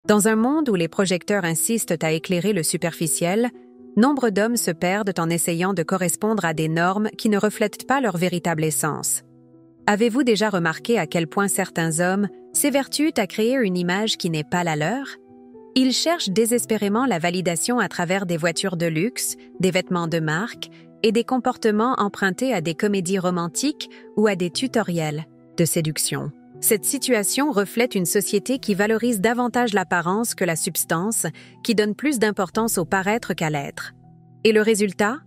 Dans un monde où les projecteurs insistent à éclairer le superficiel, nombre d'hommes se perdent en essayant de correspondre à des normes qui ne reflètent pas leur véritable essence. Avez-vous déjà remarqué à quel point certains hommes s'évertuent à créer une image qui n'est pas la leur? Ils cherchent désespérément la validation à travers des voitures de luxe, des vêtements de marque et des comportements empruntés à des comédies romantiques ou à des tutoriels de séduction. Cette situation reflète une société qui valorise davantage l'apparence que la substance, qui donne plus d'importance au paraître qu'à l'être. Et le résultat?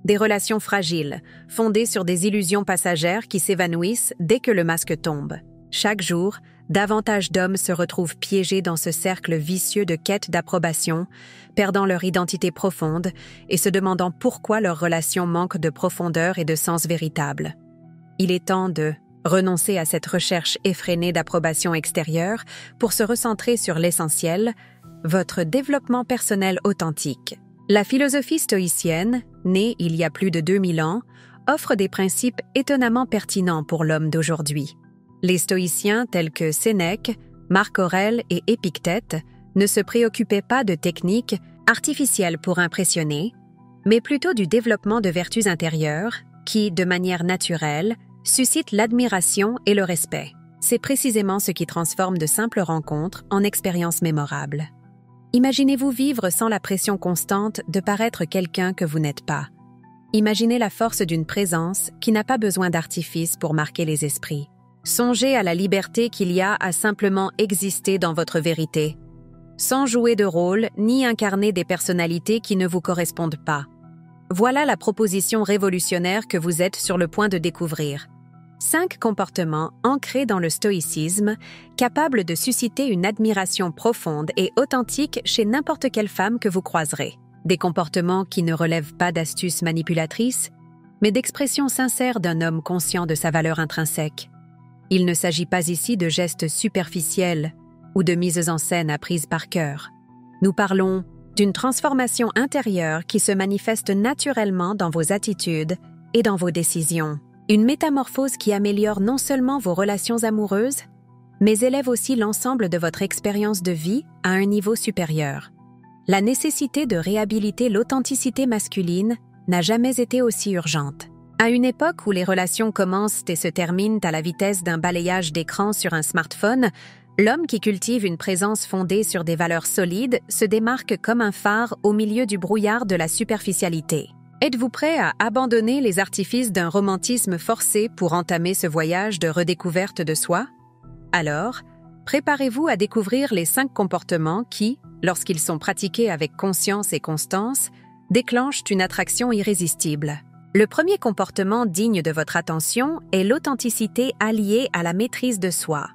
Des relations fragiles, fondées sur des illusions passagères qui s'évanouissent dès que le masque tombe. Chaque jour, davantage d'hommes se retrouvent piégés dans ce cercle vicieux de quête d'approbation, perdant leur identité profonde et se demandant pourquoi leurs relations manquent de profondeur et de sens véritable. Il est temps de renoncer à cette recherche effrénée d'approbation extérieure pour se recentrer sur l'essentiel, votre développement personnel authentique. La philosophie stoïcienne, née il y a plus de 2000 ans, offre des principes étonnamment pertinents pour l'homme d'aujourd'hui. Les stoïciens tels que Sénèque, Marc Aurèle et Épictète ne se préoccupaient pas de techniques artificielles pour impressionner, mais plutôt du développement de vertus intérieures qui, de manière naturelle, suscitent l'admiration et le respect. C'est précisément ce qui transforme de simples rencontres en expériences mémorables. Imaginez-vous vivre sans la pression constante de paraître quelqu'un que vous n'êtes pas. Imaginez la force d'une présence qui n'a pas besoin d'artifice pour marquer les esprits. Songez à la liberté qu'il y a à simplement exister dans votre vérité, sans jouer de rôle ni incarner des personnalités qui ne vous correspondent pas. Voilà la proposition révolutionnaire que vous êtes sur le point de découvrir. 5 comportements ancrés dans le stoïcisme, capables de susciter une admiration profonde et authentique chez n'importe quelle femme que vous croiserez. Des comportements qui ne relèvent pas d'astuces manipulatrices, mais d'expressions sincères d'un homme conscient de sa valeur intrinsèque. Il ne s'agit pas ici de gestes superficiels ou de mises en scène apprises par cœur. Nous parlons d'une transformation intérieure qui se manifeste naturellement dans vos attitudes et dans vos décisions. Une métamorphose qui améliore non seulement vos relations amoureuses, mais élève aussi l'ensemble de votre expérience de vie à un niveau supérieur. La nécessité de réhabiliter l'authenticité masculine n'a jamais été aussi urgente. À une époque où les relations commencent et se terminent à la vitesse d'un balayage d'écran sur un smartphone, l'homme qui cultive une présence fondée sur des valeurs solides se démarque comme un phare au milieu du brouillard de la superficialité. Êtes-vous prêt à abandonner les artifices d'un romantisme forcé pour entamer ce voyage de redécouverte de soi? Alors, préparez-vous à découvrir les 5 comportements qui, lorsqu'ils sont pratiqués avec conscience et constance, déclenchent une attraction irrésistible. Le premier comportement digne de votre attention est l'authenticité alliée à la maîtrise de soi.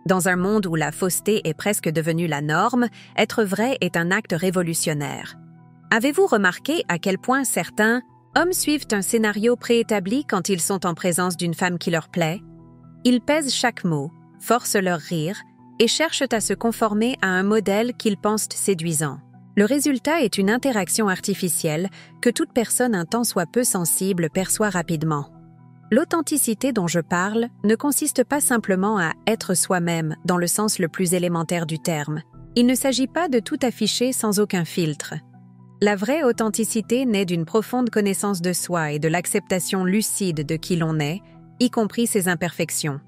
Dans un monde où la fausseté est presque devenue la norme, être vrai est un acte révolutionnaire. Avez-vous remarqué à quel point certains hommes suivent un scénario préétabli quand ils sont en présence d'une femme qui leur plaît? Ils pèsent chaque mot, forcent leur rire et cherchent à se conformer à un modèle qu'ils pensent séduisant. Le résultat est une interaction artificielle que toute personne un tant soit peu sensible perçoit rapidement. L'authenticité dont je parle ne consiste pas simplement à être soi-même dans le sens le plus élémentaire du terme. Il ne s'agit pas de tout afficher sans aucun filtre. La vraie authenticité naît d'une profonde connaissance de soi et de l'acceptation lucide de qui l'on est, y compris ses imperfections.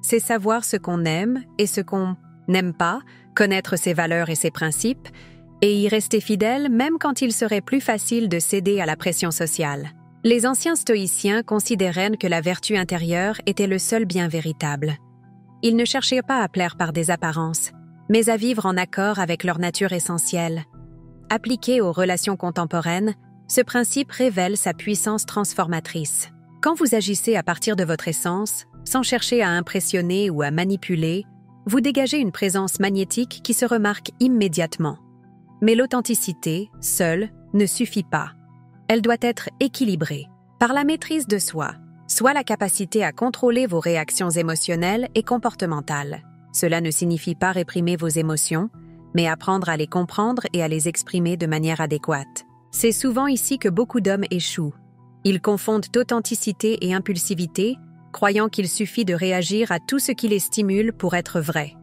C'est savoir ce qu'on aime et ce qu'on n'aime pas, connaître ses valeurs et ses principes, et y rester fidèle même quand il serait plus facile de céder à la pression sociale. Les anciens stoïciens considéraient que la vertu intérieure était le seul bien véritable. Ils ne cherchaient pas à plaire par des apparences, mais à vivre en accord avec leur nature essentielle. Appliqué aux relations contemporaines, ce principe révèle sa puissance transformatrice. Quand vous agissez à partir de votre essence, sans chercher à impressionner ou à manipuler, vous dégagez une présence magnétique qui se remarque immédiatement. Mais l'authenticité, seule, ne suffit pas. Elle doit être équilibrée par la maîtrise de soi, soit la capacité à contrôler vos réactions émotionnelles et comportementales. Cela ne signifie pas réprimer vos émotions, mais apprendre à les comprendre et à les exprimer de manière adéquate. C'est souvent ici que beaucoup d'hommes échouent. Ils confondent authenticité et impulsivité, croyant qu'il suffit de réagir à tout ce qui les stimule pour être vrai.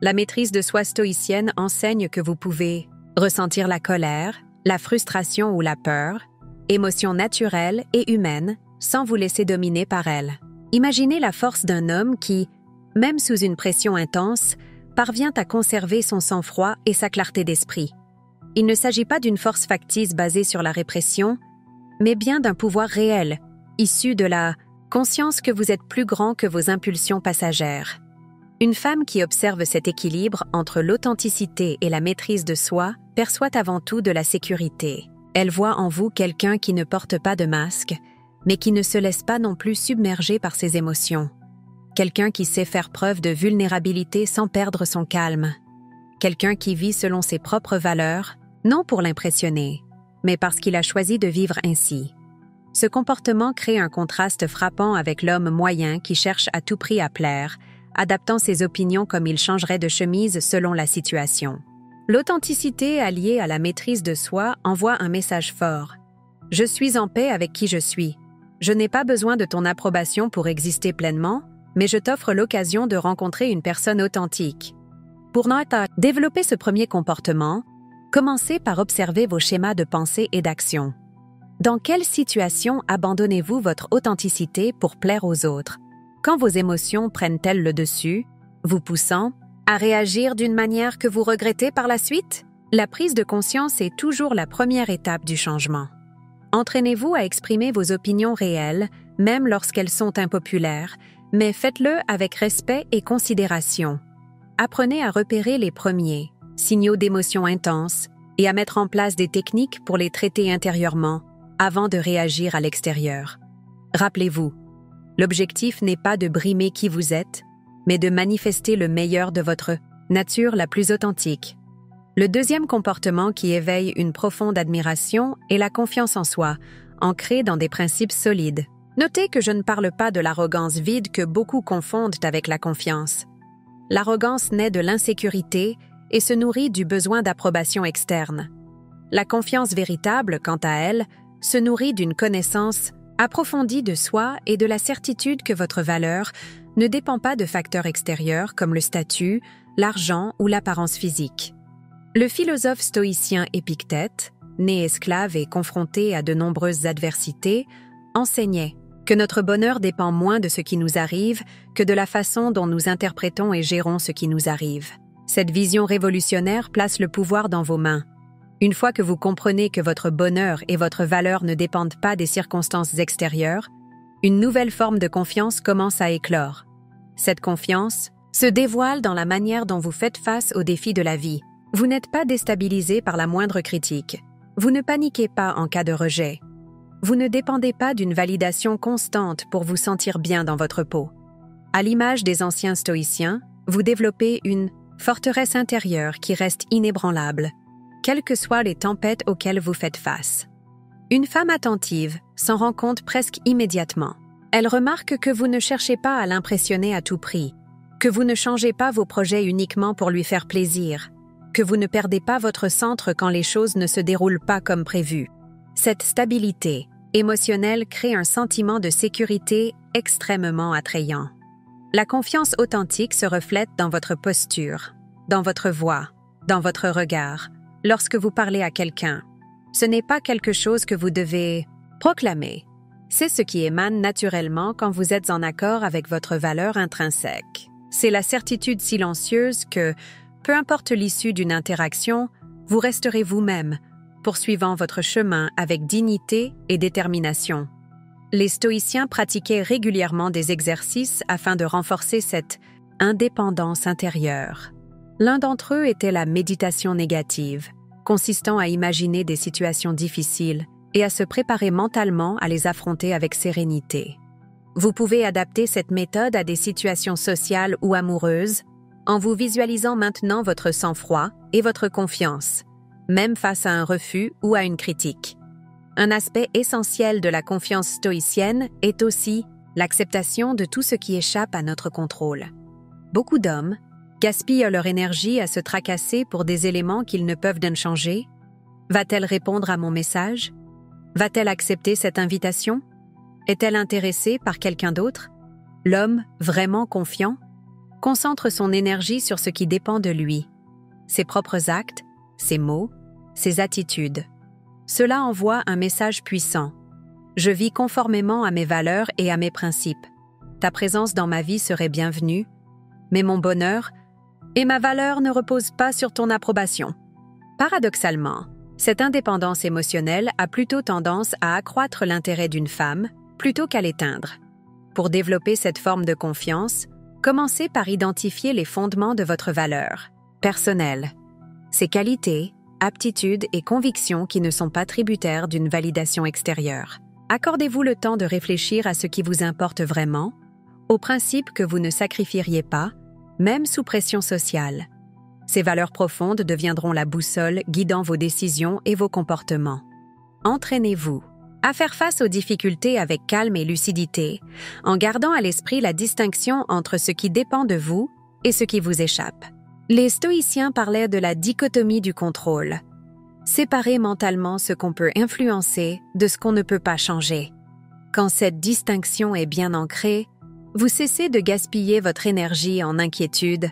La maîtrise de soi stoïcienne enseigne que vous pouvez ressentir la colère, la frustration ou la peur, émotions naturelles et humaines, sans vous laisser dominer par elles. Imaginez la force d'un homme qui, même sous une pression intense, parvient à conserver son sang-froid et sa clarté d'esprit. Il ne s'agit pas d'une force factice basée sur la répression, mais bien d'un pouvoir réel, issu de la conscience que vous êtes plus grand que vos impulsions passagères. Une femme qui observe cet équilibre entre l'authenticité et la maîtrise de soi perçoit avant tout de la sécurité. Elle voit en vous quelqu'un qui ne porte pas de masque, mais qui ne se laisse pas non plus submerger par ses émotions. Quelqu'un qui sait faire preuve de vulnérabilité sans perdre son calme. Quelqu'un qui vit selon ses propres valeurs, non pour l'impressionner, mais parce qu'il a choisi de vivre ainsi. Ce comportement crée un contraste frappant avec l'homme moyen qui cherche à tout prix à plaire, adaptant ses opinions comme il changerait de chemise selon la situation. L'authenticité alliée à la maîtrise de soi envoie un message fort. Je suis en paix avec qui je suis. Je n'ai pas besoin de ton approbation pour exister pleinement, mais je t'offre l'occasion de rencontrer une personne authentique. Pour développer ce premier comportement, commencez par observer vos schémas de pensée et d'action. Dans quelle situation abandonnez-vous votre authenticité pour plaire aux autres? Quand vos émotions prennent-elles le dessus, vous poussant à réagir d'une manière que vous regrettez par la suite? La prise de conscience est toujours la première étape du changement. Entraînez-vous à exprimer vos opinions réelles, même lorsqu'elles sont impopulaires, mais faites-le avec respect et considération. Apprenez à repérer les premiers signaux d'émotions intenses et à mettre en place des techniques pour les traiter intérieurement avant de réagir à l'extérieur. Rappelez-vous, l'objectif n'est pas de brimer qui vous êtes, mais de manifester le meilleur de votre nature la plus authentique. Le deuxième comportement qui éveille une profonde admiration est la confiance en soi, ancrée dans des principes solides. Notez que je ne parle pas de l'arrogance vide que beaucoup confondent avec la confiance. L'arrogance naît de l'insécurité et se nourrit du besoin d'approbation externe. La confiance véritable, quant à elle, se nourrit d'une connaissance approfondie de soi et de la certitude que votre valeur ne dépend pas de facteurs extérieurs comme le statut, l'argent ou l'apparence physique. Le philosophe stoïcien Épictète, né esclave et confronté à de nombreuses adversités, enseignait que notre bonheur dépend moins de ce qui nous arrive que de la façon dont nous interprétons et gérons ce qui nous arrive. Cette vision révolutionnaire place le pouvoir dans vos mains. Une fois que vous comprenez que votre bonheur et votre valeur ne dépendent pas des circonstances extérieures, une nouvelle forme de confiance commence à éclore. Cette confiance se dévoile dans la manière dont vous faites face aux défis de la vie. Vous n'êtes pas déstabilisé par la moindre critique. Vous ne paniquez pas en cas de rejet. Vous ne dépendez pas d'une validation constante pour vous sentir bien dans votre peau. À l'image des anciens stoïciens, vous développez une forteresse intérieure qui reste inébranlable, quelles que soient les tempêtes auxquelles vous faites face. Une femme attentive s'en rend compte presque immédiatement. Elle remarque que vous ne cherchez pas à l'impressionner à tout prix, que vous ne changez pas vos projets uniquement pour lui faire plaisir, que vous ne perdez pas votre centre quand les choses ne se déroulent pas comme prévu. Cette stabilité émotionnelle crée un sentiment de sécurité extrêmement attrayant. La confiance authentique se reflète dans votre posture, dans votre voix, dans votre regard, lorsque vous parlez à quelqu'un. Ce n'est pas quelque chose que vous devez proclamer. C'est ce qui émane naturellement quand vous êtes en accord avec votre valeur intrinsèque. C'est la certitude silencieuse que, peu importe l'issue d'une interaction, vous resterez vous-même, poursuivant votre chemin avec dignité et détermination. Les stoïciens pratiquaient régulièrement des exercices afin de renforcer cette indépendance intérieure. L'un d'entre eux était la méditation négative, consistant à imaginer des situations difficiles et à se préparer mentalement à les affronter avec sérénité. Vous pouvez adapter cette méthode à des situations sociales ou amoureuses en vous visualisant maintenant votre sang-froid et votre confiance, même face à un refus ou à une critique. Un aspect essentiel de la confiance stoïcienne est aussi l'acceptation de tout ce qui échappe à notre contrôle. Beaucoup d'hommes gaspillent leur énergie à se tracasser pour des éléments qu'ils ne peuvent changer. Va-t-elle répondre à mon message? Va-t-elle accepter cette invitation? Est-elle intéressée par quelqu'un d'autre? L'homme vraiment confiant? concentre son énergie sur ce qui dépend de lui, ses propres actes, ses mots, ses attitudes. Cela envoie un message puissant. Je vis conformément à mes valeurs et à mes principes. Ta présence dans ma vie serait bienvenue, mais mon bonheur et ma valeur ne reposent pas sur ton approbation. Paradoxalement, cette indépendance émotionnelle a plutôt tendance à accroître l'intérêt d'une femme plutôt qu'à l'éteindre. Pour développer cette forme de confiance, commencez par identifier les fondements de votre valeur personnelle, ses qualités, aptitudes et convictions qui ne sont pas tributaires d'une validation extérieure. Accordez-vous le temps de réfléchir à ce qui vous importe vraiment, aux principes que vous ne sacrifieriez pas, même sous pression sociale. Ces valeurs profondes deviendront la boussole guidant vos décisions et vos comportements. Entraînez-vous à faire face aux difficultés avec calme et lucidité, en gardant à l'esprit la distinction entre ce qui dépend de vous et ce qui vous échappe. Les stoïciens parlaient de la dichotomie du contrôle. Séparer mentalement ce qu'on peut influencer de ce qu'on ne peut pas changer. Quand cette distinction est bien ancrée, vous cessez de gaspiller votre énergie en inquiétude,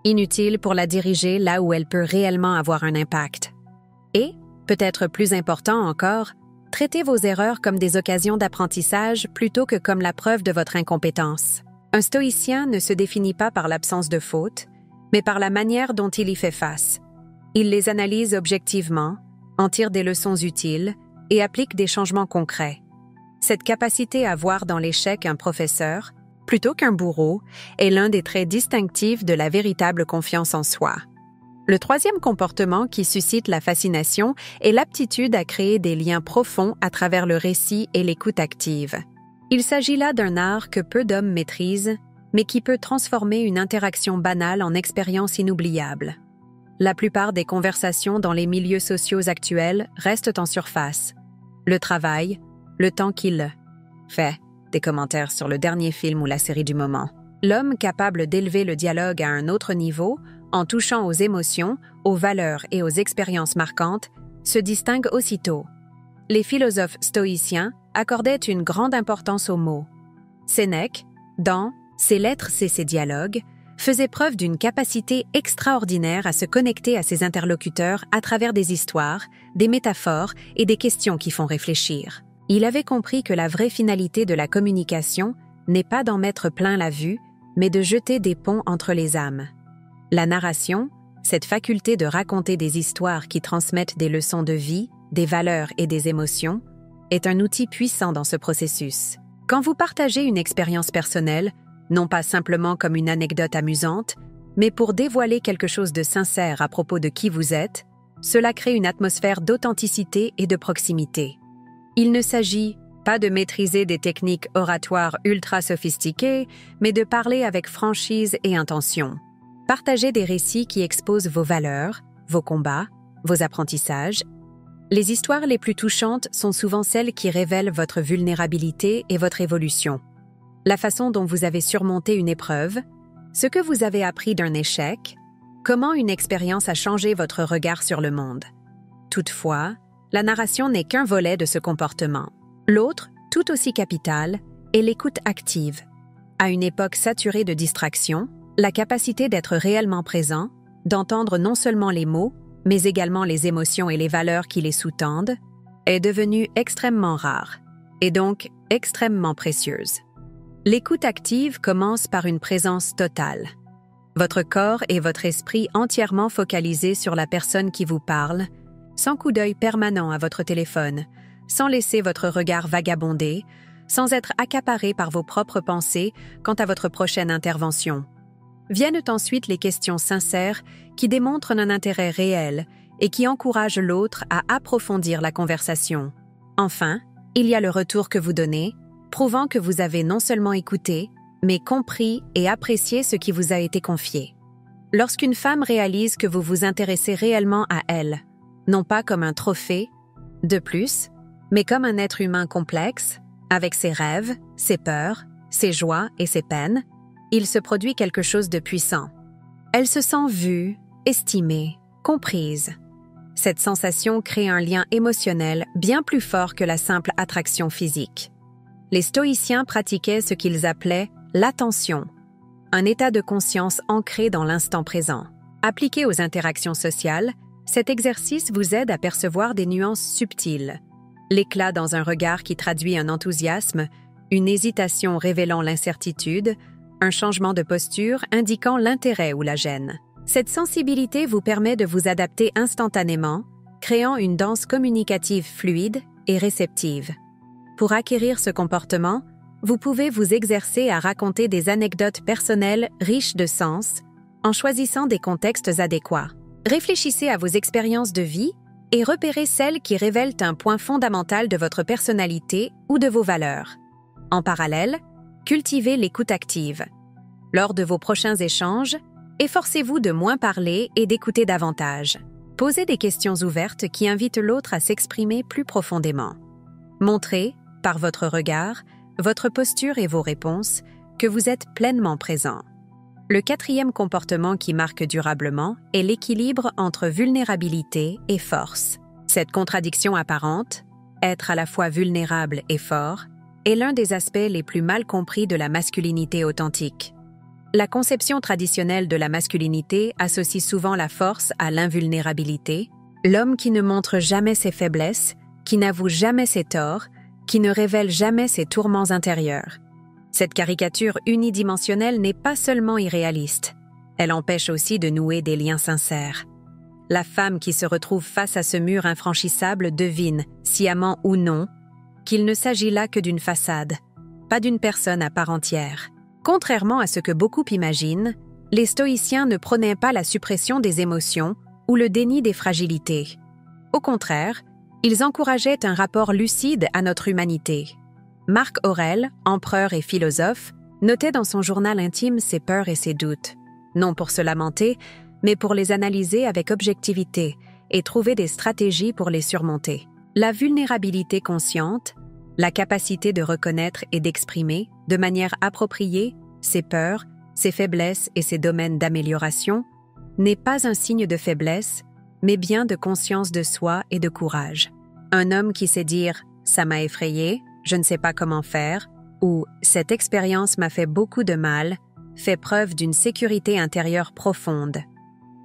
inutile pour la diriger là où elle peut réellement avoir un impact. Et, peut-être plus important encore, traitez vos erreurs comme des occasions d'apprentissage plutôt que comme la preuve de votre incompétence. Un stoïcien ne se définit pas par l'absence de fautes, mais par la manière dont il y fait face. Il les analyse objectivement, en tire des leçons utiles et applique des changements concrets. Cette capacité à voir dans l'échec un professeur, plutôt qu'un bourreau, est l'un des traits distinctifs de la véritable confiance en soi. Le troisième comportement qui suscite la fascination est l'aptitude à créer des liens profonds à travers le récit et l'écoute active. Il s'agit là d'un art que peu d'hommes maîtrisent, mais qui peut transformer une interaction banale en expérience inoubliable. La plupart des conversations dans les milieux sociaux actuels restent en surface. Le travail, le temps qu'il fait, des commentaires sur le dernier film ou la série du moment. L'homme capable d'élever le dialogue à un autre niveau, en touchant aux émotions, aux valeurs et aux expériences marquantes, se distingue aussitôt. Les philosophes stoïciens accordaient une grande importance aux mots. Sénèque, dans « Ses lettres, c'est ses dialogues », faisait preuve d'une capacité extraordinaire à se connecter à ses interlocuteurs à travers des histoires, des métaphores et des questions qui font réfléchir. Il avait compris que la vraie finalité de la communication n'est pas d'en mettre plein la vue, mais de jeter des ponts entre les âmes. La narration, cette faculté de raconter des histoires qui transmettent des leçons de vie, des valeurs et des émotions, est un outil puissant dans ce processus. Quand vous partagez une expérience personnelle, non pas simplement comme une anecdote amusante, mais pour dévoiler quelque chose de sincère à propos de qui vous êtes, cela crée une atmosphère d'authenticité et de proximité. Il ne s'agit pas de maîtriser des techniques oratoires ultra sophistiquées, mais de parler avec franchise et intention. Partagez des récits qui exposent vos valeurs, vos combats, vos apprentissages. Les histoires les plus touchantes sont souvent celles qui révèlent votre vulnérabilité et votre évolution. La façon dont vous avez surmonté une épreuve, ce que vous avez appris d'un échec, comment une expérience a changé votre regard sur le monde. Toutefois, la narration n'est qu'un volet de ce comportement. L'autre, tout aussi capital, est l'écoute active. À une époque saturée de distractions, la capacité d'être réellement présent, d'entendre non seulement les mots, mais également les émotions et les valeurs qui les sous-tendent, est devenue extrêmement rare, et donc extrêmement précieuse. L'écoute active commence par une présence totale. Votre corps et votre esprit entièrement focalisés sur la personne qui vous parle, sans coup d'œil permanent à votre téléphone, sans laisser votre regard vagabonder, sans être accaparé par vos propres pensées quant à votre prochaine intervention. Viennent ensuite les questions sincères qui démontrent un intérêt réel et qui encouragent l'autre à approfondir la conversation. Enfin, il y a le retour que vous donnez, prouvant que vous avez non seulement écouté, mais compris et apprécié ce qui vous a été confié. Lorsqu'une femme réalise que vous vous intéressez réellement à elle, non pas comme un trophée, de plus, mais comme un être humain complexe, avec ses rêves, ses peurs, ses joies et ses peines, il se produit quelque chose de puissant. Elle se sent vue, estimée, comprise. Cette sensation crée un lien émotionnel bien plus fort que la simple attraction physique. Les stoïciens pratiquaient ce qu'ils appelaient l'attention. un état de conscience ancré dans l'instant présent. Appliqué aux interactions sociales, cet exercice vous aide à percevoir des nuances subtiles. L'éclat dans un regard qui traduit un enthousiasme, une hésitation révélant l'incertitude, un changement de posture indiquant l'intérêt ou la gêne. Cette sensibilité vous permet de vous adapter instantanément, créant une danse communicative fluide et réceptive. Pour acquérir ce comportement, vous pouvez vous exercer à raconter des anecdotes personnelles riches de sens en choisissant des contextes adéquats. Réfléchissez à vos expériences de vie et repérez celles qui révèlent un point fondamental de votre personnalité ou de vos valeurs. En parallèle, cultivez l'écoute active. Lors de vos prochains échanges, efforcez-vous de moins parler et d'écouter davantage. Posez des questions ouvertes qui invitent l'autre à s'exprimer plus profondément. Montrez, par votre regard, votre posture et vos réponses, que vous êtes pleinement présent. Le quatrième comportement qui marque durablement est l'équilibre entre vulnérabilité et force. Cette contradiction apparente, être à la fois vulnérable et fort, est l'un des aspects les plus mal compris de la masculinité authentique. La conception traditionnelle de la masculinité associe souvent la force à l'invulnérabilité, l'homme qui ne montre jamais ses faiblesses, qui n'avoue jamais ses torts, qui ne révèle jamais ses tourments intérieurs. Cette caricature unidimensionnelle n'est pas seulement irréaliste, elle empêche aussi de nouer des liens sincères. La femme qui se retrouve face à ce mur infranchissable devine, sciemment ou non, qu'il ne s'agit là que d'une façade, pas d'une personne à part entière. Contrairement à ce que beaucoup imaginent, les stoïciens ne prônaient pas la suppression des émotions ou le déni des fragilités. Au contraire, ils encourageaient un rapport lucide à notre humanité. Marc Aurèle, empereur et philosophe, notait dans son journal intime ses peurs et ses doutes, non pour se lamenter, mais pour les analyser avec objectivité et trouver des stratégies pour les surmonter. La vulnérabilité consciente, la capacité de reconnaître et d'exprimer, de manière appropriée, ses peurs, ses faiblesses et ses domaines d'amélioration, n'est pas un signe de faiblesse, mais bien de conscience de soi et de courage. Un homme qui sait dire « ça m'a effrayé, je ne sais pas comment faire » ou « cette expérience m'a fait beaucoup de mal » fait preuve d'une sécurité intérieure profonde.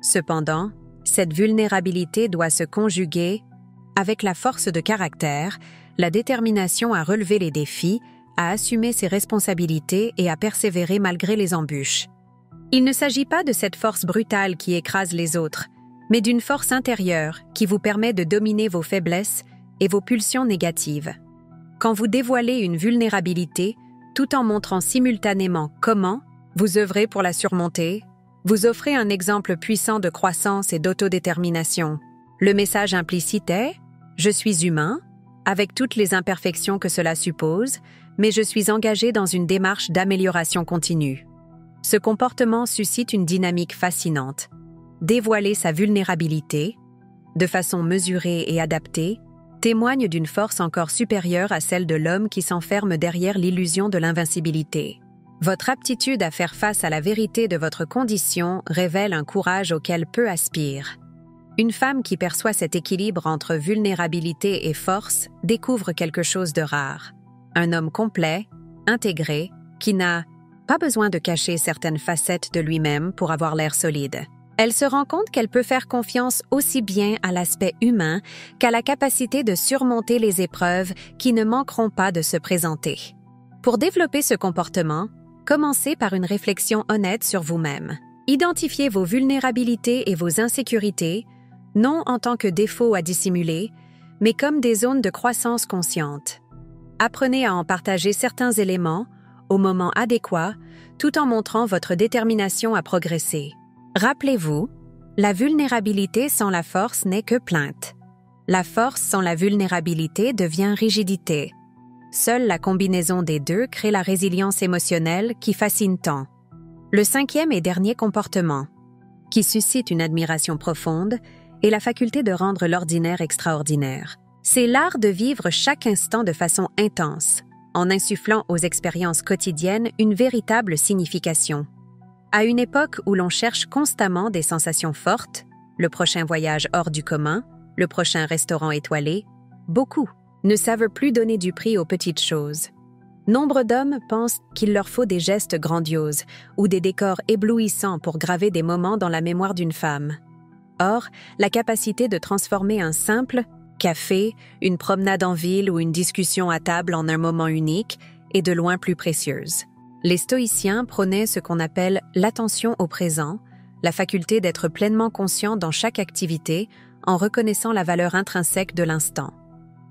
Cependant, cette vulnérabilité doit se conjuguer avec la force de caractère, la détermination à relever les défis, à assumer ses responsabilités et à persévérer malgré les embûches. Il ne s'agit pas de cette force brutale qui écrase les autres, mais d'une force intérieure qui vous permet de dominer vos faiblesses et vos pulsions négatives. Quand vous dévoilez une vulnérabilité, tout en montrant simultanément comment vous œuvrez pour la surmonter, vous offrez un exemple puissant de croissance et d'autodétermination. Le message implicite est « Je suis humain », avec toutes les imperfections que cela suppose, mais je suis engagé dans une démarche d'amélioration continue. Ce comportement suscite une dynamique fascinante. Dévoiler sa vulnérabilité, de façon mesurée et adaptée, témoigne d'une force encore supérieure à celle de l'homme qui s'enferme derrière l'illusion de l'invincibilité. Votre aptitude à faire face à la vérité de votre condition révèle un courage auquel peu aspirent. Une femme qui perçoit cet équilibre entre vulnérabilité et force découvre quelque chose de rare. Un homme complet, intégré, qui n'a pas besoin de cacher certaines facettes de lui-même pour avoir l'air solide. Elle se rend compte qu'elle peut faire confiance aussi bien à l'aspect humain qu'à la capacité de surmonter les épreuves qui ne manqueront pas de se présenter. Pour développer ce comportement, commencez par une réflexion honnête sur vous-même. Identifiez vos vulnérabilités et vos insécurités, non en tant que défauts à dissimuler, mais comme des zones de croissance consciente. Apprenez à en partager certains éléments, au moment adéquat, tout en montrant votre détermination à progresser. Rappelez-vous, la vulnérabilité sans la force n'est que plainte. La force sans la vulnérabilité devient rigidité. Seule la combinaison des deux crée la résilience émotionnelle qui fascine tant. Le cinquième et dernier comportement, qui suscite une admiration profonde, est la faculté de rendre l'ordinaire extraordinaire. C'est l'art de vivre chaque instant de façon intense, en insufflant aux expériences quotidiennes une véritable signification. À une époque où l'on cherche constamment des sensations fortes, le prochain voyage hors du commun, le prochain restaurant étoilé, beaucoup ne savent plus donner du prix aux petites choses. Nombre d'hommes pensent qu'il leur faut des gestes grandioses ou des décors éblouissants pour graver des moments dans la mémoire d'une femme. Or, la capacité de transformer un simple café, une promenade en ville ou une discussion à table en un moment unique est de loin plus précieuse. Les stoïciens prônaient ce qu'on appelle l'attention au présent, la faculté d'être pleinement conscient dans chaque activité en reconnaissant la valeur intrinsèque de l'instant.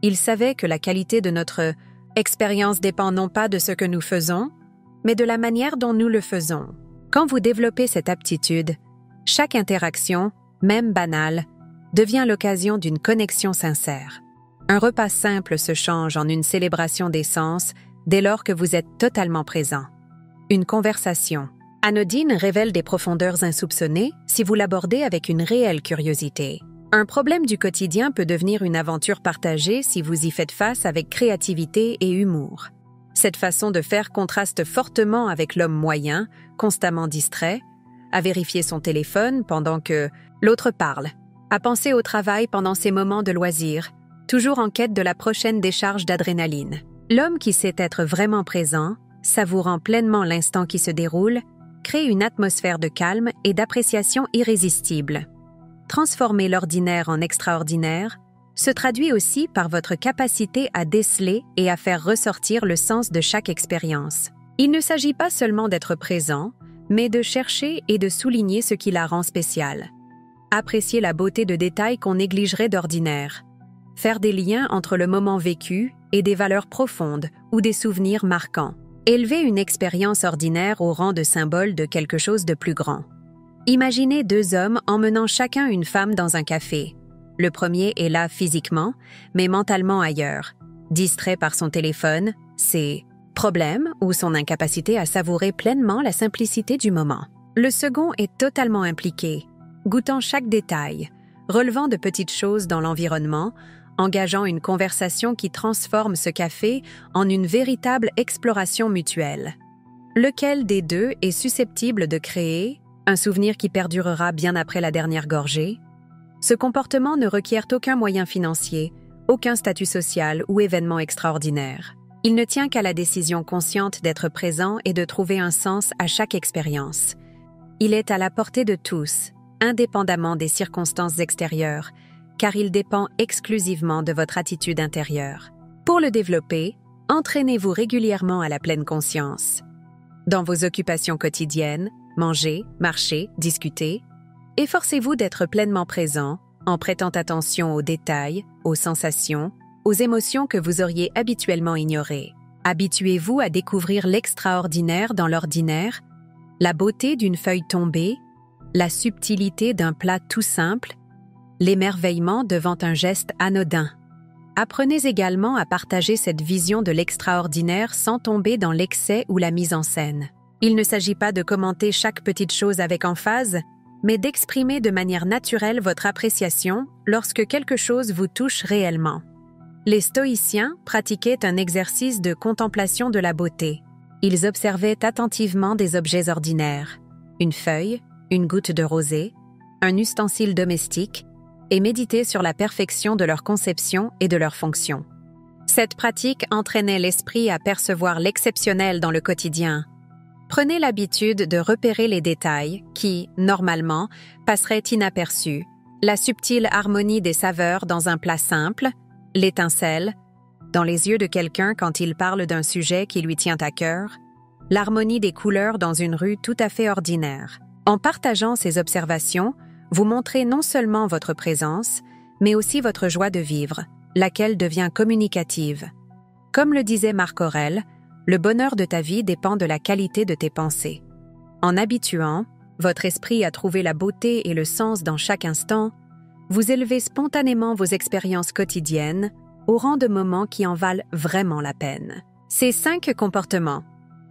Ils savaient que la qualité de notre expérience dépend non pas de ce que nous faisons, mais de la manière dont nous le faisons. Quand vous développez cette aptitude, chaque interaction, même banale, devient l'occasion d'une connexion sincère. Un repas simple se change en une célébration des sens dès lors que vous êtes totalement présent. Une conversation anodine révèle des profondeurs insoupçonnées si vous l'abordez avec une réelle curiosité. Un problème du quotidien peut devenir une aventure partagée si vous y faites face avec créativité et humour. Cette façon de faire contraste fortement avec l'homme moyen, constamment distrait, à vérifier son téléphone pendant que l'autre parle, à penser au travail pendant ses moments de loisir, toujours en quête de la prochaine décharge d'adrénaline. L'homme qui sait être vraiment présent, savourant pleinement l'instant qui se déroule, crée une atmosphère de calme et d'appréciation irrésistible. Transformer l'ordinaire en extraordinaire se traduit aussi par votre capacité à déceler et à faire ressortir le sens de chaque expérience. Il ne s'agit pas seulement d'être présent, mais de chercher et de souligner ce qui la rend spéciale. Apprécier la beauté de détails qu'on négligerait d'ordinaire. Faire des liens entre le moment vécu et des valeurs profondes ou des souvenirs marquants. Élever une expérience ordinaire au rang de symbole de quelque chose de plus grand. Imaginez deux hommes emmenant chacun une femme dans un café. Le premier est là physiquement, mais mentalement ailleurs, distrait par son téléphone, ses problèmes ou son incapacité à savourer pleinement la simplicité du moment. Le second est totalement impliqué, goûtant chaque détail, relevant de petites choses dans l'environnement, engageant une conversation qui transforme ce café en une véritable exploration mutuelle. Lequel des deux est susceptible de créer un souvenir qui perdurera bien après la dernière gorgée? Ce comportement ne requiert aucun moyen financier, aucun statut social ou événement extraordinaire. Il ne tient qu'à la décision consciente d'être présent et de trouver un sens à chaque expérience. Il est à la portée de tous, indépendamment des circonstances extérieures, car il dépend exclusivement de votre attitude intérieure. Pour le développer, entraînez-vous régulièrement à la pleine conscience. Dans vos occupations quotidiennes, mangez, marchez, discutez, efforcez-vous d'être pleinement présent en prêtant attention aux détails, aux sensations, aux émotions que vous auriez habituellement ignorées. Habituez-vous à découvrir l'extraordinaire dans l'ordinaire, la beauté d'une feuille tombée, la subtilité d'un plat tout simple, l'émerveillement devant un geste anodin. Apprenez également à partager cette vision de l'extraordinaire sans tomber dans l'excès ou la mise en scène. Il ne s'agit pas de commenter chaque petite chose avec emphase, mais d'exprimer de manière naturelle votre appréciation lorsque quelque chose vous touche réellement. Les stoïciens pratiquaient un exercice de contemplation de la beauté. Ils observaient attentivement des objets ordinaires, une feuille, une goutte de rosée, un ustensile domestique, et méditaient sur la perfection de leur conception et de leur fonction. Cette pratique entraînait l'esprit à percevoir l'exceptionnel dans le quotidien. Prenez l'habitude de repérer les détails qui, normalement, passeraient inaperçus. La subtile harmonie des saveurs dans un plat simple, l'étincelle, dans les yeux de quelqu'un quand il parle d'un sujet qui lui tient à cœur, l'harmonie des couleurs dans une rue tout à fait ordinaire. En partageant ces observations, vous montrez non seulement votre présence, mais aussi votre joie de vivre, laquelle devient communicative. Comme le disait Marc Aurèle, le bonheur de ta vie dépend de la qualité de tes pensées. En habituant votre esprit à trouver la beauté et le sens dans chaque instant, vous élevez spontanément vos expériences quotidiennes au rang de moments qui en valent vraiment la peine. Ces 5 comportements,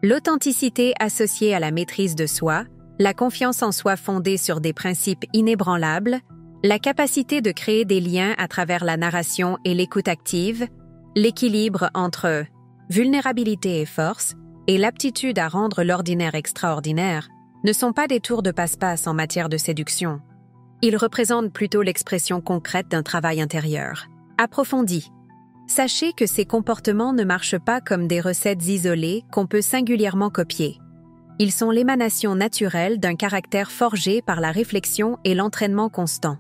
l'authenticité associée à la maîtrise de soi, la confiance en soi fondée sur des principes inébranlables, la capacité de créer des liens à travers la narration et l'écoute active, l'équilibre entre vulnérabilité et force, et l'aptitude à rendre l'ordinaire extraordinaire, ne sont pas des tours de passe-passe en matière de séduction. Ils représentent plutôt l'expression concrète d'un travail intérieur, approfondi. Sachez que ces comportements ne marchent pas comme des recettes isolées qu'on peut singulièrement copier. Ils sont l'émanation naturelle d'un caractère forgé par la réflexion et l'entraînement constant.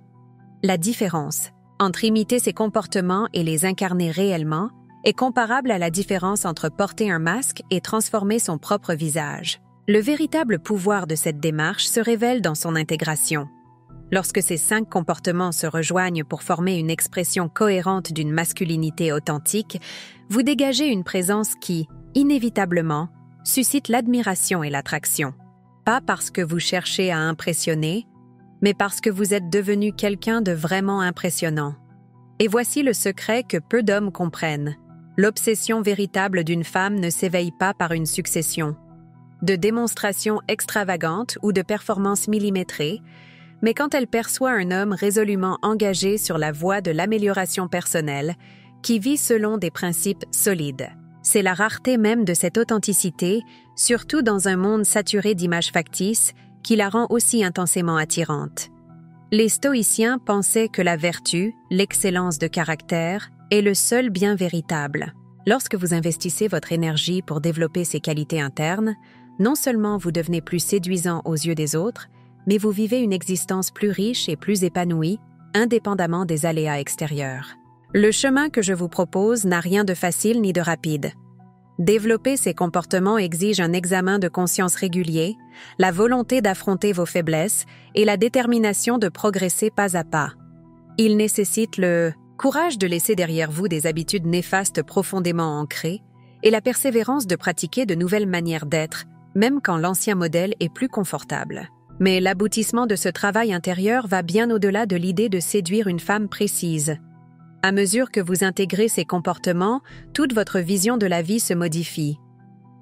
La différence entre imiter ces comportements et les incarner réellement est comparable à la différence entre porter un masque et transformer son propre visage. Le véritable pouvoir de cette démarche se révèle dans son intégration. Lorsque ces 5 comportements se rejoignent pour former une expression cohérente d'une masculinité authentique, vous dégagez une présence qui, inévitablement, suscite l'admiration et l'attraction. Pas parce que vous cherchez à impressionner, mais parce que vous êtes devenu quelqu'un de vraiment impressionnant. Et voici le secret que peu d'hommes comprennent. L'obsession véritable d'une femme ne s'éveille pas par une succession de démonstrations extravagantes ou de performances millimétrées, mais quand elle perçoit un homme résolument engagé sur la voie de l'amélioration personnelle, qui vit selon des principes solides. C'est la rareté même de cette authenticité, surtout dans un monde saturé d'images factices, qui la rend aussi intensément attirante. Les stoïciens pensaient que la vertu, l'excellence de caractère, est le seul bien véritable. Lorsque vous investissez votre énergie pour développer ces qualités internes, non seulement vous devenez plus séduisant aux yeux des autres, mais vous vivez une existence plus riche et plus épanouie, indépendamment des aléas extérieurs. Le chemin que je vous propose n'a rien de facile ni de rapide. Développer ces comportements exige un examen de conscience régulier, la volonté d'affronter vos faiblesses et la détermination de progresser pas à pas. Il nécessite le courage de laisser derrière vous des habitudes néfastes profondément ancrées et la persévérance de pratiquer de nouvelles manières d'être, même quand l'ancien modèle est plus confortable. Mais l'aboutissement de ce travail intérieur va bien au-delà de l'idée de séduire une femme précise. À mesure que vous intégrez ces comportements, toute votre vision de la vie se modifie.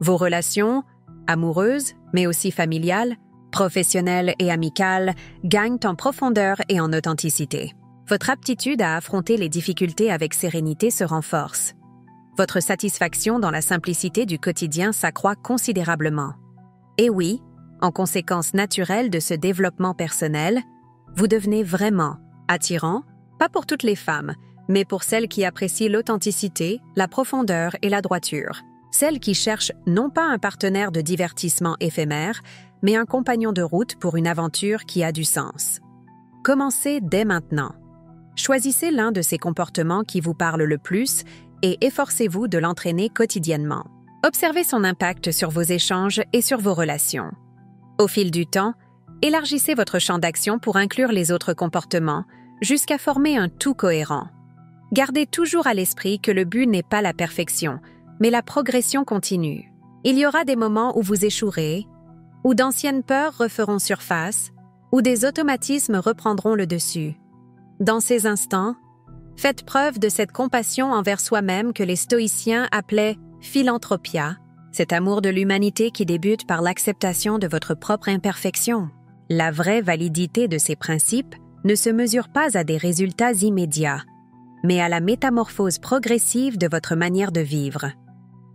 Vos relations, amoureuses, mais aussi familiales, professionnelles et amicales, gagnent en profondeur et en authenticité. Votre aptitude à affronter les difficultés avec sérénité se renforce. Votre satisfaction dans la simplicité du quotidien s'accroît considérablement. Et oui, en conséquence naturelle de ce développement personnel, vous devenez vraiment attirant, pas pour toutes les femmes, mais pour celles qui apprécient l'authenticité, la profondeur et la droiture. Celles qui cherchent non pas un partenaire de divertissement éphémère, mais un compagnon de route pour une aventure qui a du sens. Commencez dès maintenant. Choisissez l'un de ces comportements qui vous parle le plus et efforcez-vous de l'entraîner quotidiennement. Observez son impact sur vos échanges et sur vos relations. Au fil du temps, élargissez votre champ d'action pour inclure les autres comportements, jusqu'à former un tout cohérent. Gardez toujours à l'esprit que le but n'est pas la perfection, mais la progression continue. Il y aura des moments où vous échouerez, où d'anciennes peurs referont surface, où des automatismes reprendront le dessus. Dans ces instants, faites preuve de cette compassion envers soi-même que les stoïciens appelaient philanthropia, cet amour de l'humanité qui débute par l'acceptation de votre propre imperfection. La vraie validité de ces principes ne se mesure pas à des résultats immédiats, mais à la métamorphose progressive de votre manière de vivre.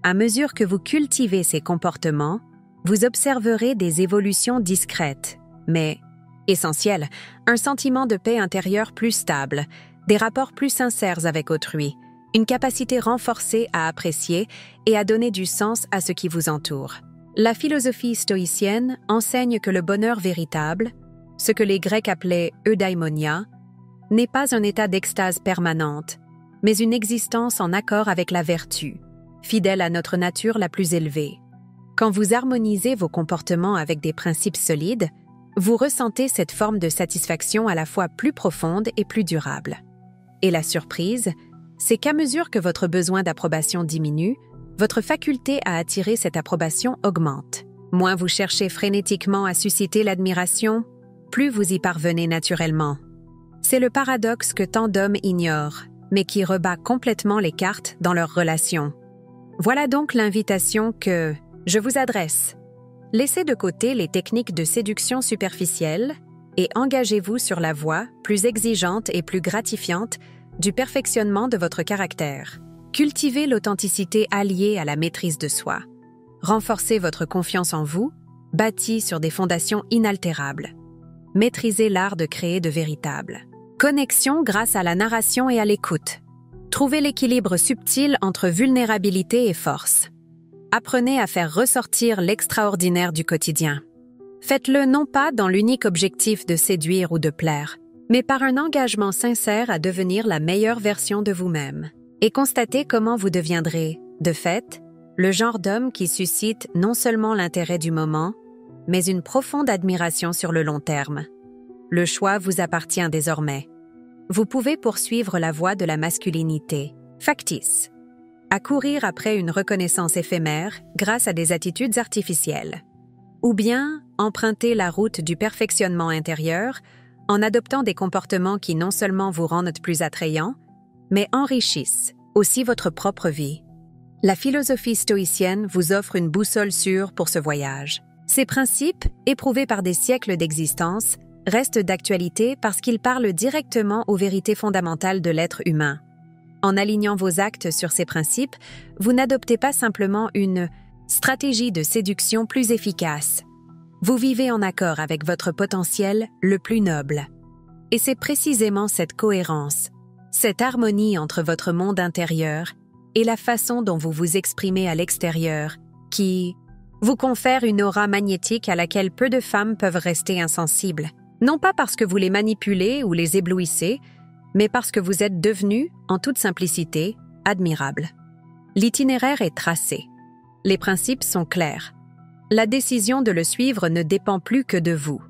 À mesure que vous cultivez ces comportements, vous observerez des évolutions discrètes, mais essentielles, un sentiment de paix intérieure plus stable, des rapports plus sincères avec autrui, une capacité renforcée à apprécier et à donner du sens à ce qui vous entoure. La philosophie stoïcienne enseigne que le bonheur véritable, ce que les Grecs appelaient eudaimonia, n'est pas un état d'extase permanente, mais une existence en accord avec la vertu, fidèle à notre nature la plus élevée. Quand vous harmonisez vos comportements avec des principes solides, vous ressentez cette forme de satisfaction à la fois plus profonde et plus durable. Et la surprise, c'est qu'à mesure que votre besoin d'approbation diminue, votre faculté à attirer cette approbation augmente. Moins vous cherchez frénétiquement à susciter l'admiration, plus vous y parvenez naturellement. C'est le paradoxe que tant d'hommes ignorent, mais qui rebat complètement les cartes dans leurs relations. Voilà donc l'invitation que je vous adresse. Laissez de côté les techniques de séduction superficielle et engagez-vous sur la voie plus exigeante et plus gratifiante du perfectionnement de votre caractère. Cultivez l'authenticité alliée à la maîtrise de soi. Renforcez votre confiance en vous, bâtie sur des fondations inaltérables. Maîtrisez l'art de créer de véritables connexions grâce à la narration et à l'écoute. Trouvez l'équilibre subtil entre vulnérabilité et force. Apprenez à faire ressortir l'extraordinaire du quotidien. Faites-le non pas dans l'unique objectif de séduire ou de plaire, mais par un engagement sincère à devenir la meilleure version de vous-même. Et constatez comment vous deviendrez, de fait, le genre d'homme qui suscite non seulement l'intérêt du moment, mais une profonde admiration sur le long terme. Le choix vous appartient désormais. Vous pouvez poursuivre la voie de la masculinité, factice, à courir après une reconnaissance éphémère grâce à des attitudes artificielles. Ou bien emprunter la route du perfectionnement intérieur en adoptant des comportements qui non seulement vous rendent plus attrayants, mais enrichissent aussi votre propre vie. La philosophie stoïcienne vous offre une boussole sûre pour ce voyage. Ces principes, éprouvés par des siècles d'existence, restent d'actualité parce qu'ils parlent directement aux vérités fondamentales de l'être humain. En alignant vos actes sur ces principes, vous n'adoptez pas simplement une stratégie de séduction plus efficace. Vous vivez en accord avec votre potentiel le plus noble. Et c'est précisément cette cohérence, cette harmonie entre votre monde intérieur et la façon dont vous vous exprimez à l'extérieur qui vous confère une aura magnétique à laquelle peu de femmes peuvent rester insensibles. Non pas parce que vous les manipulez ou les éblouissez, mais parce que vous êtes devenu, en toute simplicité, admirable. L'itinéraire est tracé. Les principes sont clairs. La décision de le suivre ne dépend plus que de vous.